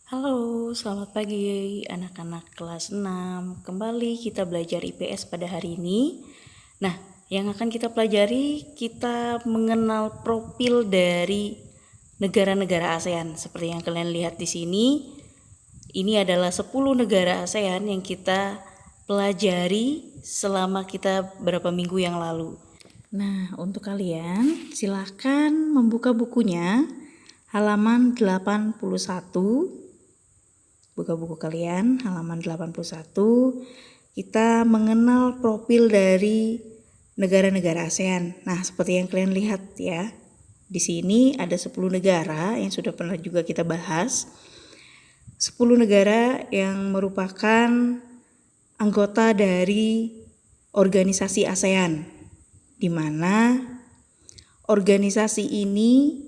Halo, selamat pagi anak-anak kelas 6. Kembali kita belajar IPS pada hari ini. Nah, yang akan kita pelajari, kita mengenal profil dari negara-negara ASEAN. Seperti yang kalian lihat di sini, ini adalah 10 negara ASEAN yang kita pelajari selama kita beberapa minggu yang lalu. Nah, untuk kalian silahkan membuka bukunya halaman 81. Buka buku kalian halaman 81. Kita mengenal profil dari negara-negara ASEAN. Nah, seperti yang kalian lihat ya. Di sini ada 10 negara yang sudah pernah juga kita bahas. 10 negara yang merupakan anggota dari organisasi ASEAN, di mana organisasi ini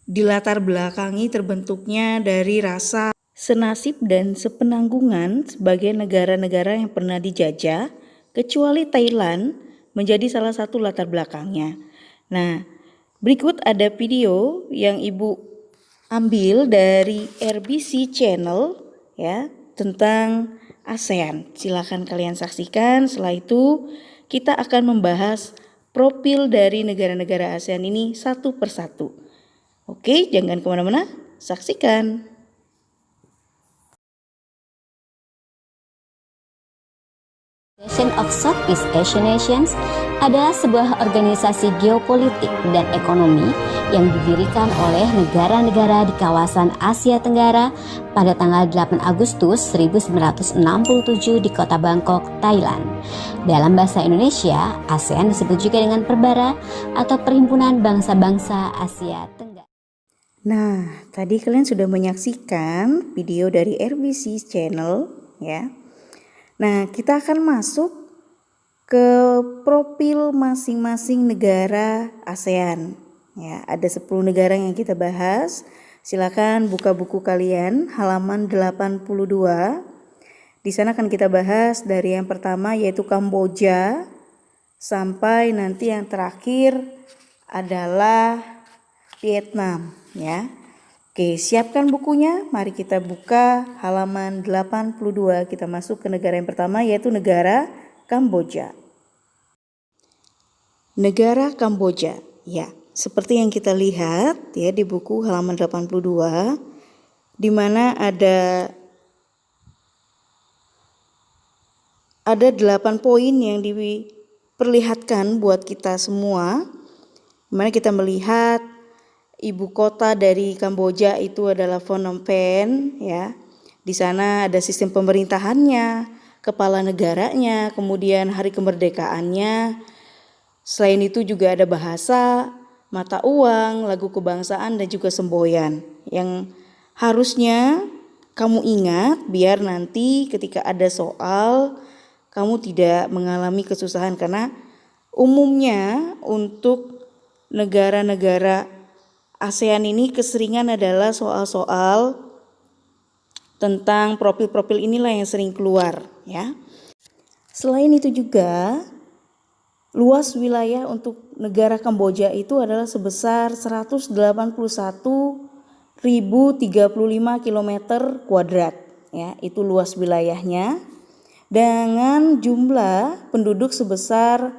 dilatar belakangi terbentuknya dari rasa senasib dan sepenanggungan sebagai negara-negara yang pernah dijajah, kecuali Thailand menjadi salah satu latar belakangnya. Nah, berikut ada video yang Ibu ambil dari RBC Channel ya, tentang ASEAN. Silakan kalian saksikan. Setelah itu kita akan membahas profil dari negara-negara ASEAN ini satu persatu. Oke, jangan kemana-mana, saksikan. Organization of Southeast Asian Nations adalah sebuah organisasi geopolitik dan ekonomi yang didirikan oleh negara-negara di kawasan Asia Tenggara pada tanggal 8 Agustus 1967 di kota Bangkok, Thailand. Dalam bahasa Indonesia, ASEAN disebut juga dengan Perbara atau Perhimpunan Bangsa-Bangsa Asia Tenggara. Nah, tadi kalian sudah menyaksikan video dari RBC Channel ya. Nah, kita akan masuk ke profil masing-masing negara ASEAN. Ya, ada 10 negara yang kita bahas. Silakan buka buku kalian halaman 82. Di sana akan kita bahas dari yang pertama yaitu Kamboja sampai nanti yang terakhir adalah Vietnam ya. Oke, siapkan bukunya. Mari kita buka halaman 82. Kita masuk ke negara yang pertama yaitu negara Kamboja. Negara Kamboja. Ya, seperti yang kita lihat ya di buku halaman 82 di mana ada 8 poin yang diperlihatkan buat kita semua. Dimana kita melihat ibu kota dari Kamboja itu adalah Phnom Penh ya. Di sana ada sistem pemerintahannya, kepala negaranya, kemudian hari kemerdekaannya. Selain itu juga ada bahasa, mata uang, lagu kebangsaan dan juga semboyan yang harusnya kamu ingat biar nanti ketika ada soal kamu tidak mengalami kesusahan, karena umumnya untuk negara-negara ASEAN ini keseringan adalah soal-soal tentang profil-profil inilah yang sering keluar ya. Selain itu juga luas wilayah untuk negara Kamboja itu adalah sebesar 181.035 km kuadrat ya, itu luas wilayahnya dengan jumlah penduduk sebesar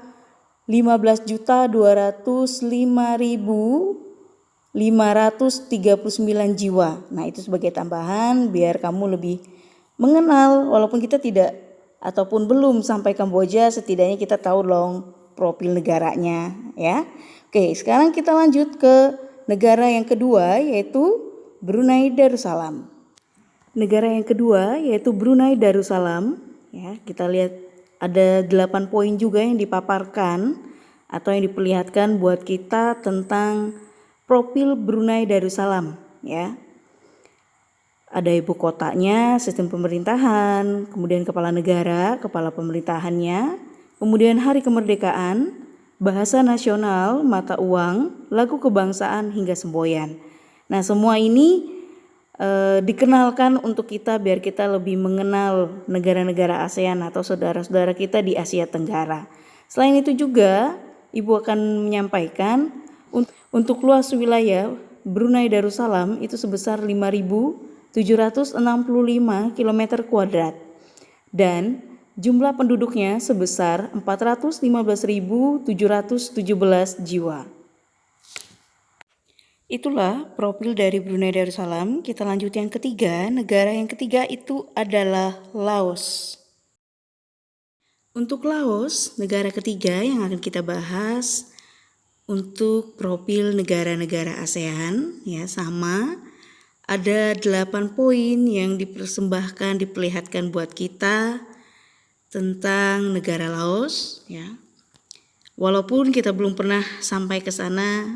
15.205.539 jiwa. Nah, itu sebagai tambahan biar kamu lebih mengenal, walaupun kita tidak ataupun belum sampai Kamboja, setidaknya kita tahu dong profil negaranya ya. Oke, sekarang kita lanjut ke negara yang kedua yaitu Brunei Darussalam. Negara yang kedua yaitu Brunei Darussalam ya. Kita lihat ada 8 poin juga yang dipaparkan atau yang diperlihatkan buat kita tentang profil Brunei Darussalam ya. Ada ibu kotanya, sistem pemerintahan, kemudian kepala negara, kepala pemerintahannya, kemudian hari kemerdekaan, bahasa nasional, mata uang, lagu kebangsaan hingga semboyan. Nah, semua ini dikenalkan untuk kita biar kita lebih mengenal negara-negara ASEAN atau saudara-saudara kita di Asia Tenggara. Selain itu juga Ibu akan menyampaikan untuk luas wilayah Brunei Darussalam itu sebesar 5.000 765 km kuadrat dan jumlah penduduknya sebesar 415.717 jiwa. Itulah profil dari Brunei Darussalam. Kita lanjut yang ketiga. Negara yang ketiga itu adalah Laos. Untuk Laos, negara ketiga yang akan kita bahas untuk profil negara-negara ASEAN, ya sama. Ada 8 poin yang diperlihatkan buat kita tentang negara Laos, ya. Walaupun kita belum pernah sampai ke sana,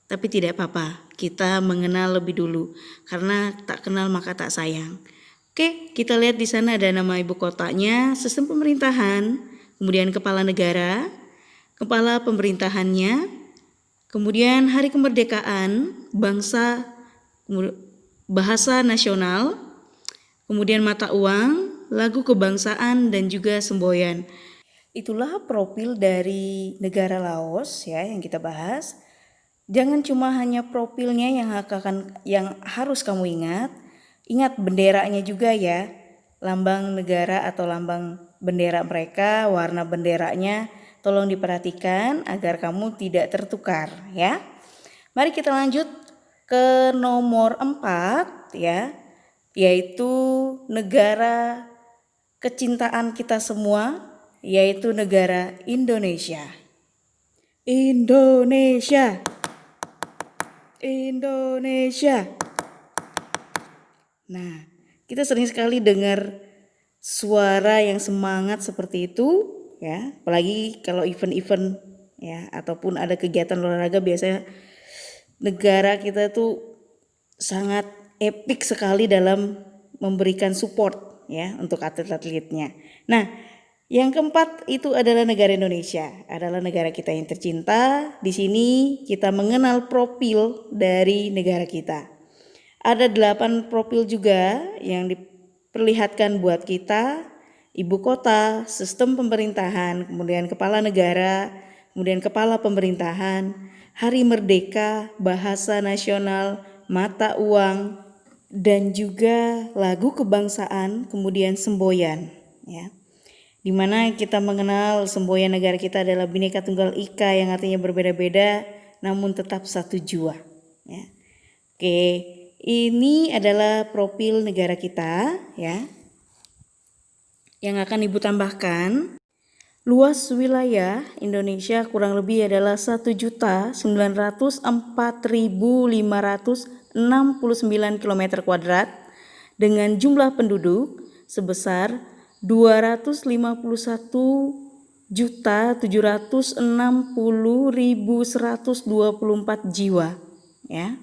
tapi tidak apa-apa, kita mengenal lebih dulu, karena tak kenal maka tak sayang. Oke, kita lihat di sana ada nama ibu kotanya, sistem pemerintahan, kemudian kepala negara, kepala pemerintahannya, kemudian hari kemerdekaan, bangsa, bahasa nasional, kemudian mata uang, lagu kebangsaan, dan juga semboyan. Itulah profil dari negara Laos ya yang kita bahas. Jangan cuma hanya profilnya yang harus kamu ingat. Ingat benderanya juga ya. Lambang negara atau lambang bendera mereka, warna benderanya tolong diperhatikan agar kamu tidak tertukar ya. Mari kita lanjut ke nomor 4 ya, yaitu negara kecintaan kita semua, yaitu negara Indonesia. Indonesia. Nah, kita sering sekali dengar suara yang semangat seperti itu ya, apalagi kalau event-event ya ataupun ada kegiatan olahraga, biasanya negara kita tuh sangat epik sekali dalam memberikan support ya untuk atlet-atletnya. Nah, yang keempat itu adalah negara Indonesia, adalah negara kita yang tercinta. Di sini kita mengenal profil dari negara kita. Ada 8 profil juga yang diperlihatkan buat kita, ibu kota, sistem pemerintahan, kemudian kepala negara, kemudian kepala pemerintahan, hari merdeka, bahasa nasional, mata uang, dan juga lagu kebangsaan, kemudian semboyan ya. Di mana kita mengenal semboyan negara kita adalah Bhinneka Tunggal Ika yang artinya berbeda-beda namun tetap satu jua ya. Oke, ini adalah profil negara kita ya. Yang akan Ibu tambahkan, luas wilayah Indonesia kurang lebih adalah 1.904.569 km kuadrat dengan jumlah penduduk sebesar 251.760.124 jiwa ya.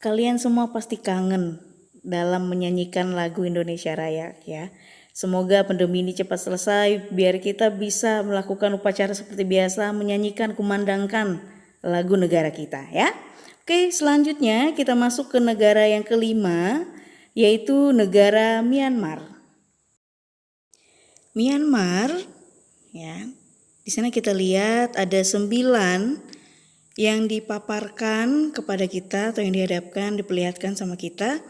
Kalian semua pasti kangen dalam menyanyikan lagu Indonesia Raya ya. Semoga pandemi ini cepat selesai biar kita bisa melakukan upacara seperti biasa, menyanyikan, kumandangkan lagu negara kita ya. Oke, selanjutnya kita masuk ke negara yang kelima, yaitu negara Myanmar. Myanmar ya, di sana kita lihat ada 9 yang dipaparkan kepada kita atau yang dihadapkan, diperlihatkan sama kita.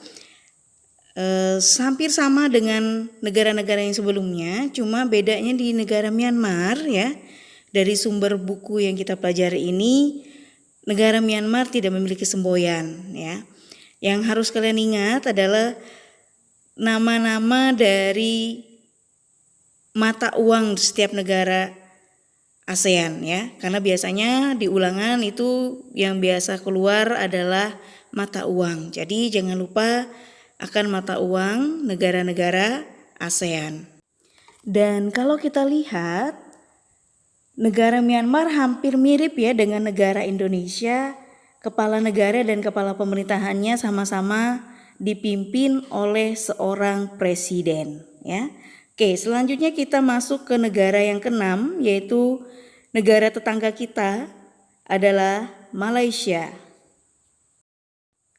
Hampir sama dengan negara-negara yang sebelumnya, cuma bedanya di negara Myanmar ya, dari sumber buku yang kita pelajari ini, negara Myanmar tidak memiliki semboyan ya. Yang harus kalian ingat adalah nama-nama dari mata uang setiap negara ASEAN ya, karena biasanya di ulangan itu yang biasa keluar adalah mata uang. Jadi jangan lupa akan mata uang negara-negara ASEAN. Dan kalau kita lihat negara Myanmar hampir mirip ya dengan negara Indonesia. Kepala negara dan kepala pemerintahannya sama-sama dipimpin oleh seorang presiden ya. Oke, selanjutnya kita masuk ke negara yang ke-6, yaitu negara tetangga kita adalah Malaysia.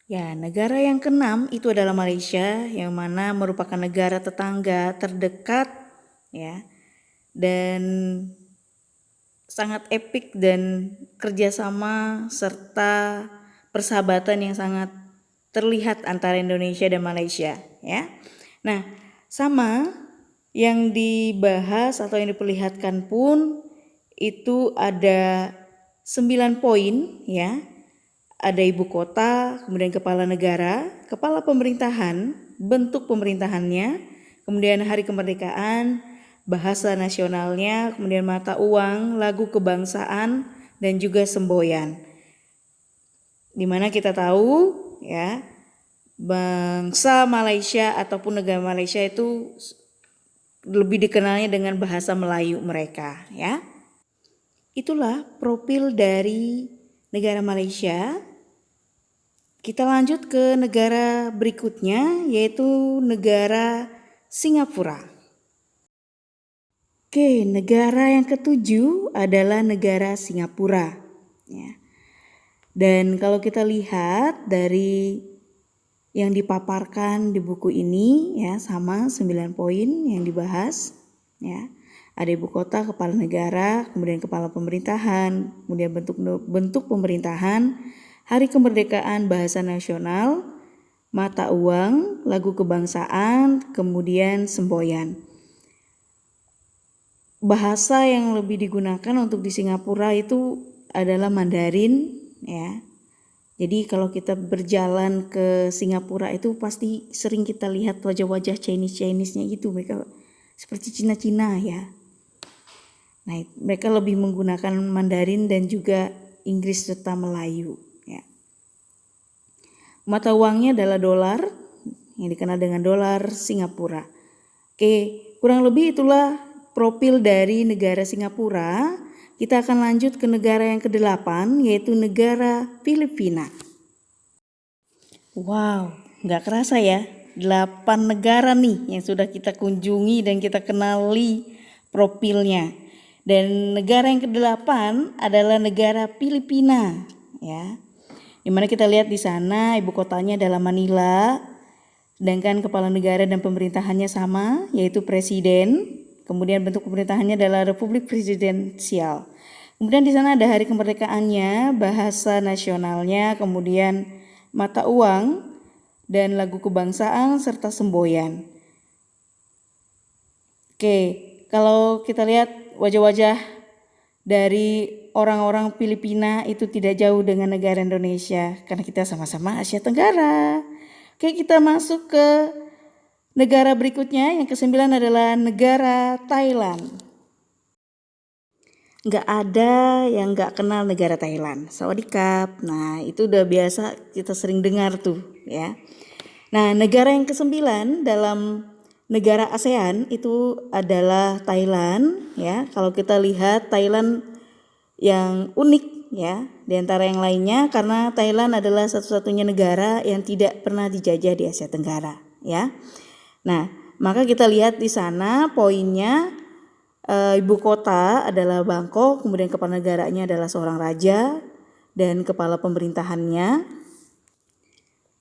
Ya, negara yang ke-6 itu adalah Malaysia, yang mana merupakan negara tetangga terdekat ya, dan sangat epik dan kerjasama serta persahabatan yang sangat terlihat antara Indonesia dan Malaysia, ya. Nah, sama yang dibahas atau yang diperlihatkan pun itu ada 9 poin, ya. Ada ibu kota, kemudian kepala negara, kepala pemerintahan, bentuk pemerintahannya, kemudian hari kemerdekaan, bahasa nasionalnya, kemudian mata uang, lagu kebangsaan, dan juga semboyan. Dimana kita tahu, ya, bangsa Malaysia ataupun negara Malaysia itu lebih dikenalnya dengan bahasa Melayu mereka, ya. Itulah profil dari negara Malaysia. Kita lanjut ke negara berikutnya, yaitu negara Singapura. Oke, negara yang ketujuh adalah negara Singapura, ya. Dan kalau kita lihat dari yang dipaparkan di buku ini, ya, sama 9 poin yang dibahas, ya. Ada ibu kota, kepala negara, kemudian kepala pemerintahan, kemudian bentuk pemerintahan, hari kemerdekaan, bahasa nasional, mata uang, lagu kebangsaan, kemudian semboyan. Bahasa yang lebih digunakan untuk di Singapura itu adalah Mandarin, ya. Jadi kalau kita berjalan ke Singapura itu pasti sering kita lihat wajah-wajah Chinese-nya gitu, mereka seperti Cina-Cina, ya. Nah, mereka lebih menggunakan Mandarin dan juga Inggris serta Melayu, ya. Mata uangnya adalah dolar, yang dikenal dengan dolar Singapura. Oke, kurang lebih itulah profil dari negara Singapura. Kita akan lanjut ke negara yang ke-8, yaitu negara Filipina. Wow, nggak kerasa ya, 8 negara nih yang sudah kita kunjungi dan kita kenali profilnya. Dan negara yang ke-8 adalah negara Filipina, ya. Dimana kita lihat di sana ibu kotanya adalah Manila, sedangkan kepala negara dan pemerintahannya sama, yaitu presiden. Kemudian bentuk pemerintahannya adalah Republik Presidensial. Kemudian di sana ada hari kemerdekaannya, bahasa nasionalnya, kemudian mata uang dan lagu kebangsaan serta semboyan. Oke, kalau kita lihat wajah-wajah dari orang-orang Filipina itu tidak jauh dengan negara Indonesia karena kita sama-sama Asia Tenggara. Oke, kita masuk ke negara berikutnya, yang ke-9 adalah negara Thailand. Nggak ada yang nggak kenal negara Thailand. Sawadikap. Nah, itu udah biasa kita sering dengar tuh, ya. Nah, negara yang ke-9 dalam negara ASEAN itu adalah Thailand, ya. Kalau kita lihat Thailand yang unik, ya, di antara yang lainnya karena Thailand adalah satu-satunya negara yang tidak pernah dijajah di Asia Tenggara, ya. Nah, maka kita lihat di sana poinnya, ibu kota adalah Bangkok, kemudian kepala negaranya adalah seorang raja dan kepala pemerintahannya.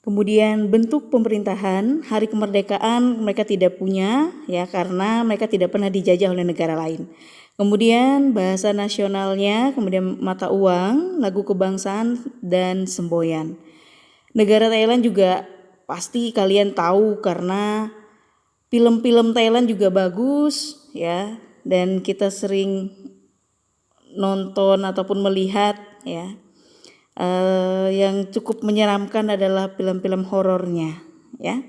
Kemudian bentuk pemerintahan, hari kemerdekaan mereka tidak punya, ya, karena mereka tidak pernah dijajah oleh negara lain. Kemudian bahasa nasionalnya, kemudian mata uang, lagu kebangsaan, dan semboyan. Negara Thailand juga pasti kalian tahu karena film-film Thailand juga bagus, ya, dan kita sering nonton ataupun melihat, ya. Yang cukup menyeramkan adalah film-film horornya, ya.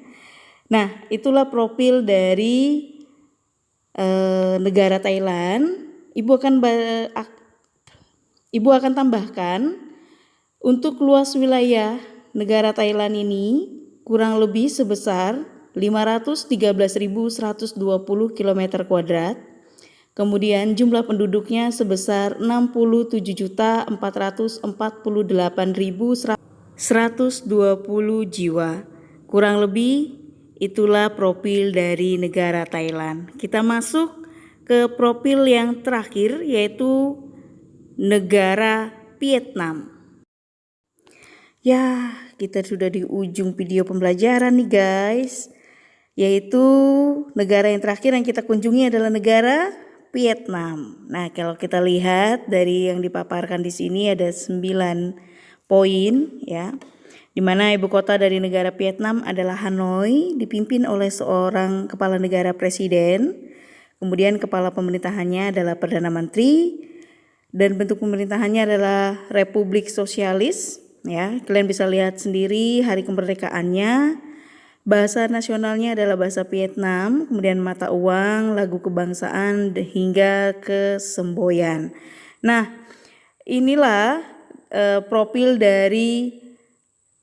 Nah, itulah profil dari negara Thailand. Ibu akan tambahkan untuk luas wilayah negara Thailand ini kurang lebih sebesar 513.120 km kuadrat. Kemudian jumlah penduduknya sebesar 67.448.120 jiwa. Kurang lebih itulah profil dari negara Thailand. Kita masuk ke profil yang terakhir, yaitu negara Vietnam. Ya, kita sudah di ujung video pembelajaran nih guys. Yaitu negara yang terakhir yang kita kunjungi adalah negara Vietnam. Nah, kalau kita lihat dari yang dipaparkan di sini ada 9 poin, ya. di mana ibu kota dari negara Vietnam adalah Hanoi, dipimpin oleh seorang kepala negara presiden. Kemudian kepala pemerintahannya adalah Perdana Menteri, dan bentuk pemerintahannya adalah Republik Sosialis. Ya, kalian bisa lihat sendiri hari kemerdekaannya. Bahasa nasionalnya adalah bahasa Vietnam, kemudian mata uang, lagu kebangsaan, hingga kesemboyan. Nah, inilah profil dari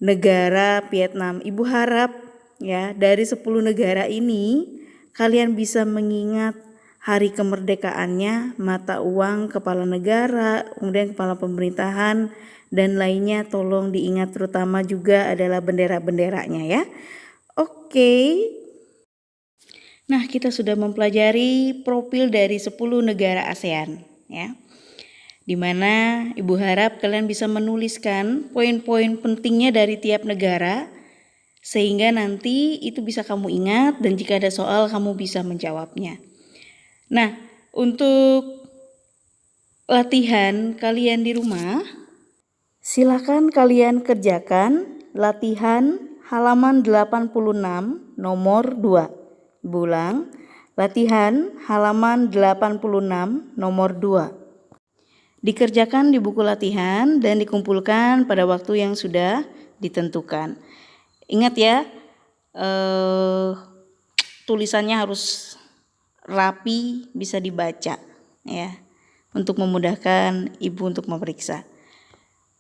negara Vietnam. Ibu harap ya dari 10 negara ini kalian bisa mengingat hari kemerdekaannya, mata uang, kepala negara, kemudian kepala pemerintahan, dan lainnya tolong diingat, terutama juga adalah bendera-benderanya ya. Oke. Nah, kita sudah mempelajari profil dari 10 negara ASEAN ya. Di mana Ibu harap kalian bisa menuliskan poin-poin pentingnya dari tiap negara sehingga nanti itu bisa kamu ingat dan jika ada soal kamu bisa menjawabnya. Nah, untuk latihan kalian di rumah, silakan kalian kerjakan latihan halaman 86 nomor 2. Ulang, latihan halaman 86 nomor 2. Dikerjakan di buku latihan dan dikumpulkan pada waktu yang sudah ditentukan. Ingat ya, tulisannya harus rapi, bisa dibaca ya, untuk memudahkan ibu untuk memeriksa.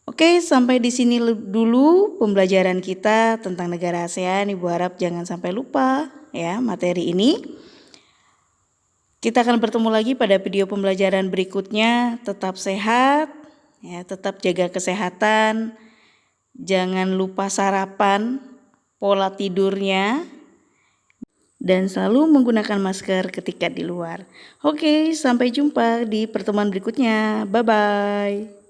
Oke, sampai di sini dulu pembelajaran kita tentang negara ASEAN. Ibu harap jangan sampai lupa ya materi ini. Kita akan bertemu lagi pada video pembelajaran berikutnya. Tetap sehat ya, tetap jaga kesehatan. Jangan lupa sarapan, pola tidurnya, dan selalu menggunakan masker ketika di luar. Oke, sampai jumpa di pertemuan berikutnya. Bye-bye.